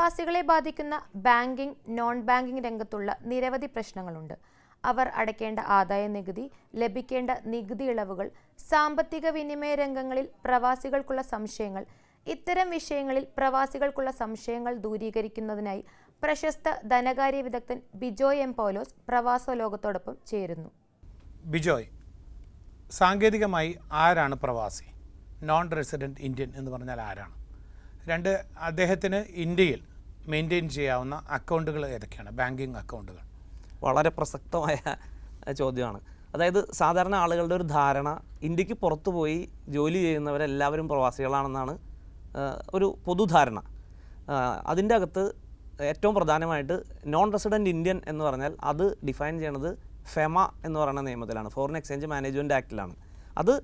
പ്രവാസികളെ ബാധിക്കുന്ന banking, non banking രംഗത്തുള്ള നിരവധി പ്രശ്നങ്ങളുണ്ട്. അവർ അടയ്ക്കേണ്ട ആദായ നികുതി, ലഭിക്കേണ്ട നികുതി ഇളവുകൾ, സാമ്പത്തിക വിനിമയ രംഗങ്ങളിൽ പ്രവാസികൾക്കുള്ള സംശയങ്ങൾ. ഇത്തരം വിഷയങ്ങളിൽ പ്രവാസികൾക്കുള്ള സംശയങ്ങൾ ദൂരീകരിക്കുന്നതിനായി പ്രശസ്ത ധനകാര്യ വിദഗ്ധൻ ബിജോയ് എം പൗലോസ് പ്രവാസ ലോകത്തോടൊപ്പം ചേരുന്നു. ബിജോയ്, സാങ്കേതികമായി ആരാണ് പ്രവാസി? നോൺ റെസിഡൻറ്റ് ഇന്ത്യൻ എന്ന് പറഞ്ഞാൽ ആരാണ്? രണ്ട്, അദ്ദേഹത്തിന് ഇന്ത്യയിൽ മെയിൻറ്റെയിൻ ചെയ്യാവുന്ന അക്കൗണ്ടുകൾ ഏതൊക്കെയാണ്, ബാങ്കിങ് അക്കൗണ്ടുകൾ? വളരെ പ്രസക്തമായ ചോദ്യമാണ്. അതായത് സാധാരണ ആളുകളുടെ ഒരു ധാരണ ഇന്ത്യക്ക് പുറത്തു പോയി ജോലി ചെയ്യുന്നവരെല്ലാവരും പ്രവാസികളാണെന്നാണ് ഒരു പൊതുധാരണ. അതിൻ്റെ അകത്ത് ഏറ്റവും പ്രധാനമായിട്ട് നോൺ റെസിഡൻറ്റ് ഇന്ത്യൻ എന്ന് പറഞ്ഞാൽ അത് ഡിഫൈൻ ചെയ്യണത് ഫെമ എന്ന് പറയുന്ന നിയമത്തിലാണ്, ഫോറിൻ എക്സ്ചേഞ്ച് മാനേജ്മെൻറ്റ് ആക്റ്റിലാണ്. അത്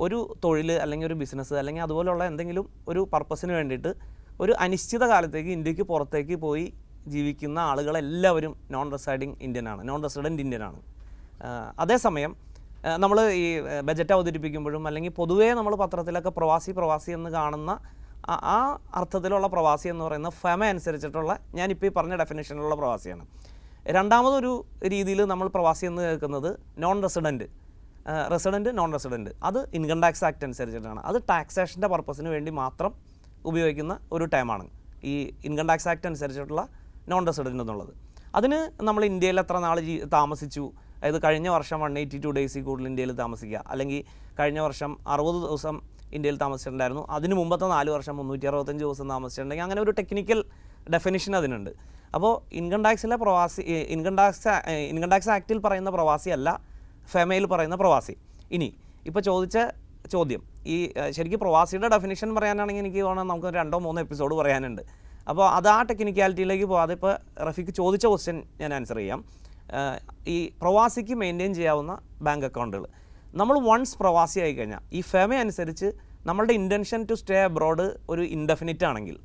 ഒരു തൊഴിൽ അല്ലെങ്കിൽ ഒരു ബിസിനസ് അല്ലെങ്കിൽ അതുപോലുള്ള എന്തെങ്കിലും ഒരു പർപ്പസിന് വേണ്ടിയിട്ട് ഒരു അനിശ്ചിത കാലത്തേക്ക് ഇന്ത്യക്ക് പുറത്തേക്ക് പോയി ജീവിക്കുന്ന ആളുകളെല്ലാവരും നോൺ റെസിഡൻറ്റ് ഇന്ത്യനാണ്. അതേസമയം നമ്മൾ ഈ ബജറ്റ് അവതരിപ്പിക്കുമ്പോഴും അല്ലെങ്കിൽ പൊതുവേ നമ്മൾ പത്രത്തിലൊക്കെ പ്രവാസി എന്ന് കാണുന്ന ആ അർത്ഥത്തിലുള്ള പ്രവാസി എന്ന് പറയുന്ന ഫെമ അനുസരിച്ചിട്ടുള്ള ഞാനിപ്പോൾ ഈ പറഞ്ഞ ഡെഫിനേഷനിലുള്ള പ്രവാസിയാണ്. രണ്ടാമതൊരു രീതിയിൽ നമ്മൾ പ്രവാസി എന്ന് കേൾക്കുന്നത് നോൺ റെസിഡൻറ്റ്, നോൺ റെസിഡൻറ്റ്. അത് ഇൻകം ടാക്സ് ആക്ട് അനുസരിച്ചിട്ടാണ്. അത് ടാക്സേഷൻ്റെ പർപ്പസിന് വേണ്ടി മാത്രം ഉപയോഗിക്കുന്ന ഒരു ടൈമാണ് ഈ ഇൻകം ടാക്സ് ആക്ട് അനുസരിച്ചിട്ടുള്ള നോൺ റെസിഡൻറ്റ് എന്നുള്ളത്. അതിന് നമ്മൾ ഇന്ത്യയിൽ എത്ര നാൾ താമസിച്ചു, അതായത് കഴിഞ്ഞ വർഷം 182 ഡേയ്സിൽ കൂടുതൽ ഇന്ത്യയിൽ താമസിക്കുക, അല്ലെങ്കിൽ കഴിഞ്ഞ വർഷം 60 ദിവസം ഇന്ത്യയിൽ താമസിച്ചിട്ടുണ്ടായിരുന്നു, അതിന് മുമ്പത്തെ 4 വർഷം 365 ദിവസം താമസിച്ചിട്ടുണ്ടെങ്കിൽ അങ്ങനെ ഒരു ടെക്നിക്കൽ ഡെഫിനിഷൻ അതിനുണ്ട്. അപ്പോൾ ഇൻകം ടാക്സ് ആക്റ്റിൽ പറയുന്ന പ്രവാസി അല്ല ഫെമയിൽ പറയുന്ന പ്രവാസി. ഇനി ഇപ്പോൾ ചോദിച്ച ചോദ്യം, ഈ ശരിക്കും പ്രവാസിയുടെ ഡെഫിനിഷൻ പറയാനാണെങ്കിൽ എനിക്ക് തോന്നുന്നത് നമുക്ക് 2-3 എപ്പിസോഡ് പറയാനുണ്ട്. അപ്പോൾ അത് ആ ടെക്നിക്കാലിറ്റിയിലേക്ക് പോകാതെ ഇപ്പോൾ റഫീഖ് ചോദിച്ച ക്വസ്റ്റ്യൻ ഞാൻ ആൻസർ ചെയ്യാം. ഈ പ്രവാസിക്ക് മെയിൻറ്റെയിൻ ചെയ്യാവുന്ന ബാങ്ക് അക്കൗണ്ടുകൾ, നമ്മൾ വൺസ് പ്രവാസി ആയി കഴിഞ്ഞാൽ ഈ ഫെമ അനുസരിച്ച് നമ്മളുടെ ഇൻറ്റൻഷൻ ടു സ്റ്റേ അബ്രോഡ് ഒരു ഇൻഡെഫിനിറ്റ് ആണെങ്കിൽ,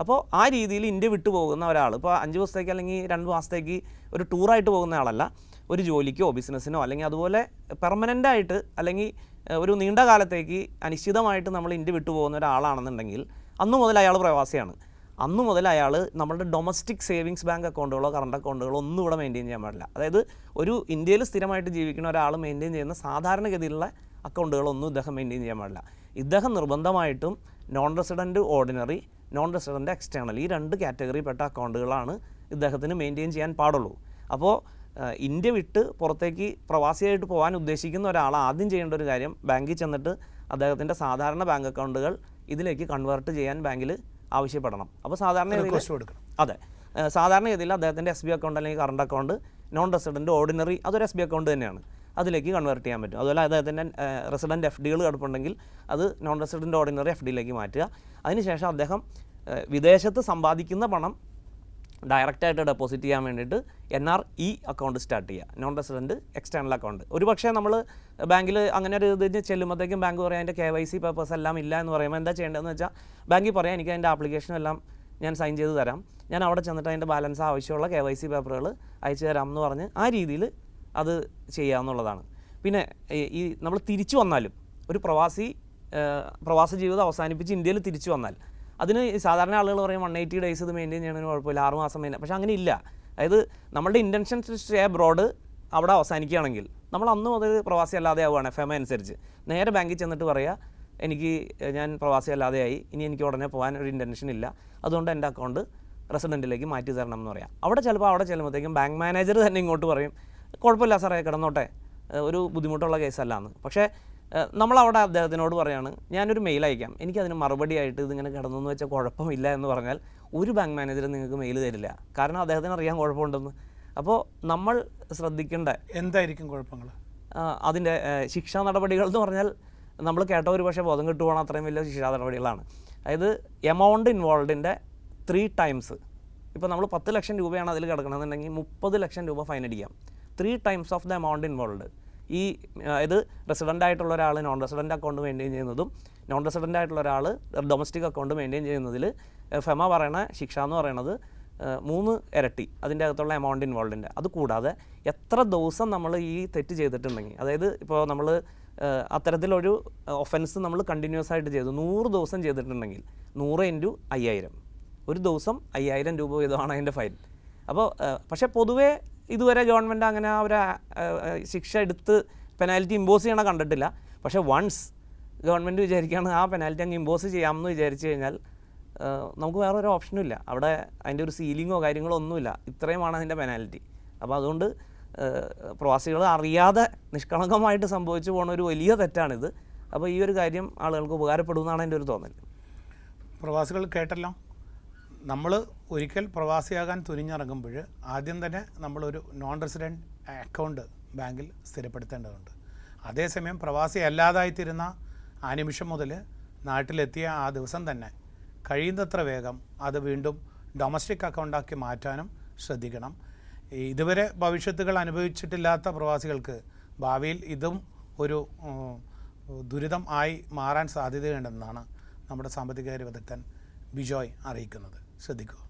അപ്പോൾ ആ രീതിയിൽ ഇന്ത്യ വിട്ടു പോകുന്ന ഒരാൾ ഇപ്പോൾ 5 ദിവസത്തേക്ക് അല്ലെങ്കിൽ 2 മാസത്തേക്ക് ഒരു ടൂറായിട്ട് പോകുന്ന ആളല്ല, ഒരു ജോലിക്കോ ബിസിനസ്സിനോ അല്ലെങ്കിൽ അതുപോലെ പെർമനൻ്റായിട്ട് അല്ലെങ്കിൽ ഒരു നീണ്ട കാലത്തേക്ക് അനിശ്ചിതമായിട്ട് നമ്മൾ ഇന്ത്യ വിട്ടു പോകുന്ന ഒരാളാണെന്നുണ്ടെങ്കിൽ അന്നു മുതൽ അയാൾ പ്രവാസിയാണ്. അന്നു മുതൽ അയാൾ നമ്മളുടെ ഡൊമസ്റ്റിക് സേവിങ്സ് ബാങ്ക് അക്കൗണ്ടുകളോ കറണ്ട് അക്കൗണ്ടുകളോ ഒന്നും ഇവിടെ മെയിൻറ്റെയിൻ ചെയ്യാൻ പാടില്ല. അതായത് ഒരു ഇന്ത്യയിൽ സ്ഥിരമായിട്ട് ജീവിക്കുന്ന ഒരാൾ മെയിൻറ്റെയിൻ ചെയ്യുന്ന സാധാരണഗതിയിലുള്ള അക്കൗണ്ടുകളൊന്നും ഇദ്ദേഹം മെയിൻറ്റെയിൻ ചെയ്യാൻ പാടില്ല. ഇദ്ദേഹം നിർബന്ധമായിട്ടും non resident ordinary, non resident external, ഈ 2 കാറ്റഗറിയിൽപ്പെട്ട അക്കൗണ്ടുകളാണ് ഇദ്ദേഹത്തിന് മെയിൻറ്റെയിൻ ചെയ്യാൻ പാടുള്ളൂ. അപ്പോൾ ഇന്ത്യ വിട്ട് പുറത്തേക്ക് പ്രവാസിയായിട്ട് പോകാൻ ഉദ്ദേശിക്കുന്ന ഒരാൾ ആദ്യം ചെയ്യേണ്ട ഒരു കാര്യം ബാങ്കിൽ ചെന്നിട്ട് അദ്ദേഹത്തിൻ്റെ സാധാരണ ബാങ്ക് അക്കൗണ്ടുകൾ ഇതിലേക്ക് കൺവേർട്ട് ചെയ്യാൻ ബാങ്കിൽ ആവശ്യപ്പെടണം. അപ്പോൾ സാധാരണ ഗതിയിൽ അദ്ദേഹത്തിൻ്റെ SB അക്കൗണ്ട് അല്ലെങ്കിൽ current account non resident ordinary അതൊരു SB അക്കൗണ്ട് തന്നെയാണ്, അതിലേക്ക് കൺവേർട്ട് ചെയ്യാൻ പറ്റും. അതുപോലെ അദ്ദേഹത്തിൻ്റെ റെസിഡൻറ്റ് FDകൾ കിടപ്പുണ്ടെങ്കിൽ അത് നോൺ റെസിഡൻറ്റ് ഓർഡിനറി FDയിലേക്ക് മാറ്റുക. അതിനുശേഷം അദ്ദേഹം വിദേശത്ത് സമ്പാദിക്കുന്ന പണം ഡയറക്റ്റായിട്ട് ഡെപ്പോസിറ്റ് ചെയ്യാൻ വേണ്ടിയിട്ട് NRE അക്കൗണ്ട് സ്റ്റാർട്ട് ചെയ്യുക, നോൺ റെസിഡൻറ്റ് എക്സ്റ്റേണൽ അക്കൗണ്ട്. ഒരു പക്ഷേ നമ്മൾ ബാങ്കിൽ അങ്ങനെ ഒരു ഇത് ചെല്ലുമ്പോഴത്തേക്കും ബാങ്ക് പറയാം അതിൻ്റെ KYC പേപ്പേഴ്സ് എല്ലാം ഇല്ല എന്ന് പറയുമ്പോൾ എന്താ ചെയ്യേണ്ടതെന്ന് വെച്ചാൽ ബാങ്കിൽ പറയാം എനിക്ക് അതിൻ്റെ ആപ്ലിക്കേഷനും എല്ലാം ഞാൻ സൈൻ ചെയ്ത് തരാം, ഞാൻ അവിടെ ചെന്നിട്ട് അതിൻ്റെ ബാലൻസ് ആവശ്യമുള്ള KYC പേപ്പറുകൾ അയച്ചു തരാം എന്ന് പറഞ്ഞ് ആ രീതിയിൽ അത് ചെയ്യാവുന്നതാണ്. പിന്നെ ഈ നമ്മൾ തിരിച്ചു വന്നാലും ഒരു പ്രവാസ ജീവിതം അവസാനിപ്പിച്ച് ഇന്ത്യയിൽ തിരിച്ചു വന്നാൽ അതിന് സാധാരണ ആളുകൾ പറയും 180 ഡേയ്സ് ഇത് മെയിൻറ്റെയിൻ ചെയ്യണമെന്ന് കുഴപ്പമില്ല, 6 മാസം മെയിൻ. പക്ഷേ അങ്ങനെ ഇല്ല. അതായത് നമ്മളുടെ ഇൻറ്റൻഷൻ ടു സ്റ്റേ അബ്രോഡ് അവിടെ അവസാനിക്കുകയാണെങ്കിൽ നമ്മൾ അന്ന് മുതൽ പ്രവാസി അല്ലാതെ ആവുകയാണ് ഫെമ അനുസരിച്ച്. നേരെ ബാങ്കിൽ ചെന്നിട്ട് പറയുക ഞാൻ പ്രവാസി അല്ലാതെയായി, ഇനി എനിക്ക് ഉടനെ പോകാൻ ഒരു ഇൻറ്റൻഷൻ ഇല്ല, അതുകൊണ്ട് എൻ്റെ അക്കൗണ്ട് റെസിഡൻറ്റിലേക്ക് മാറ്റി തരണം എന്ന് പറയാം. അവിടെ ചെല്ലുമ്പോഴത്തേക്കും ബാങ്ക് മാനേജർ തന്നെ ഇങ്ങോട്ട് പറയും കുഴപ്പമില്ല സാറേ കിടന്നോട്ടെ, ഒരു ബുദ്ധിമുട്ടുള്ള കേസല്ല എന്ന്. പക്ഷേ നമ്മളവിടെ അദ്ദേഹത്തിനോട് പറയാണ് ഞാനൊരു മെയിൽ അയക്കാം, എനിക്കതിന് മറുപടി ആയിട്ട് ഇതിങ്ങനെ കിടന്നു വെച്ചാൽ കുഴപ്പമില്ല എന്ന് പറഞ്ഞാൽ ഒരു ബാങ്ക് മാനേജർ നിങ്ങൾക്ക് മെയിൽ തരില്ല, കാരണം അദ്ദേഹത്തിന് അറിയാൻ കുഴപ്പമുണ്ടെന്ന്. അപ്പോൾ നമ്മൾ ശ്രദ്ധിക്കേണ്ട എന്തായിരിക്കും കുഴപ്പങ്ങൾ, അതിൻ്റെ ശിക്ഷാ നടപടികൾ എന്ന് പറഞ്ഞാൽ നമ്മൾ കേട്ട ഒരു പക്ഷേ ബോധം കിട്ടുവാണ് അത്രയും വലിയ ശിക്ഷാ നടപടികളാണ്. അതായത് എമൗണ്ട് ഇൻവോൾവിൻ്റെ 3 times. ഇപ്പോൾ നമ്മൾ 10 ലക്ഷം രൂപയാണ് അതിൽ കിടക്കണമെന്നുണ്ടെങ്കിൽ 30 ലക്ഷം രൂപ ഫൈൻ അടിക്കാം. 3 times of the amount involve. ഈ ഇത് റെസിഡൻ്റ് ആയിട്ടുള്ള ഒരാൾ നോൺ റെസിഡൻറ്റ് അക്കൗണ്ട് മെയിൻറ്റെയിൻ ചെയ്യുന്നതും നോൺ റെസിഡൻ്റ് ആയിട്ടുള്ള ഒരാൾ ഡൊമസ്റ്റിക് അക്കൗണ്ട് മെയിൻറ്റെയിൻ ചെയ്യുന്നതിൽ ഫെമ പറയുന്ന ശിക്ഷ എന്ന് പറയുന്നത് 3 ഇരട്ടി അതിൻ്റെ അകത്തുള്ള എമൗണ്ട് ഇൻവോൾവിൻ്റെ. അതുകൂടാതെ എത്ര ദിവസം നമ്മൾ ഈ തെറ്റ് ചെയ്തിട്ടുണ്ടെങ്കിൽ, അതായത് ഇപ്പോൾ നമ്മൾ അത്തരത്തിലൊരു ഒഫൻസ് നമ്മൾ കണ്ടിന്യൂസ് ആയിട്ട് ചെയ്തു 100 ദിവസം ചെയ്തിട്ടുണ്ടെങ്കിൽ 100 × 5000 ഒരു ദിവസം 5000 രൂപ വീതമാണ് അതിൻ്റെ ഫൈൻ. അപ്പോൾ പക്ഷേ പൊതുവേ ഇതുവരെ ഗവൺമെൻറ് അങ്ങനെ ഒരു ശിക്ഷ എടുത്ത് പെനാൽറ്റി ഇമ്പോസ് ചെയ്യണ കണ്ടിട്ടില്ല. പക്ഷേ വൺസ് ഗവൺമെൻറ് വിചാരിക്കുകയാണ് ആ പെനാൽറ്റി അങ്ങ് ഇമ്പോസ് ചെയ്യാമെന്ന് വിചാരിച്ചു കഴിഞ്ഞാൽ നമുക്ക് വേറൊരു ഓപ്ഷനും ഇല്ല. അവിടെ അതിൻ്റെ ഒരു സീലിങ്ങോ കാര്യങ്ങളോ ഒന്നുമില്ല, ഇത്രയുമാണ് അതിൻ്റെ പെനാൽറ്റി. അപ്പോൾ അതുകൊണ്ട് പ്രവാസികൾ അറിയാതെ നിഷ്കളങ്കമായിട്ട് സംഭവിച്ചു പോകുന്ന ഒരു വലിയ തെറ്റാണിത്. അപ്പോൾ ഈ ഒരു കാര്യം ആളുകൾക്ക് ഉപകാരപ്പെടുമെന്നാണ് എൻ്റെ ഒരു തോന്നൽ. പ്രവാസികൾ കേട്ടല്ലോ, നമ്മൾ ഒരിക്കൽ പ്രവാസിയാകാൻ തുനിഞ്ഞിറങ്ങുമ്പോൾ ആദ്യം തന്നെ നമ്മളൊരു നോൺ റെസിഡൻറ്റ് അക്കൗണ്ട് ബാങ്കിൽ സ്ഥിരപ്പെടുത്തേണ്ടതുണ്ട്. അതേസമയം പ്രവാസി അല്ലാതായിത്തീരുന്ന ആ നിമിഷം മുതൽ നാട്ടിലെത്തിയ ആ ദിവസം തന്നെ കഴിയുന്നത്ര വേഗം അത് വീണ്ടും ഡൊമസ്റ്റിക് അക്കൗണ്ടാക്കി മാറ്റാനും ശ്രദ്ധിക്കണം. ഇതുവരെ ഭവിഷ്യത്തുകൾ അനുഭവിച്ചിട്ടില്ലാത്ത പ്രവാസികൾക്ക് ഭാവിയിൽ ഇതും ഒരു ദുരിതം ആയി മാറാൻ സാധ്യതയുണ്ടെന്നാണ് നമ്മുടെ സാമ്പത്തികകാര്യ വിദഗ്ധൻ ബിജോയ് അറിയിക്കുന്നത്. ശ്രദ്ധിക്കുക.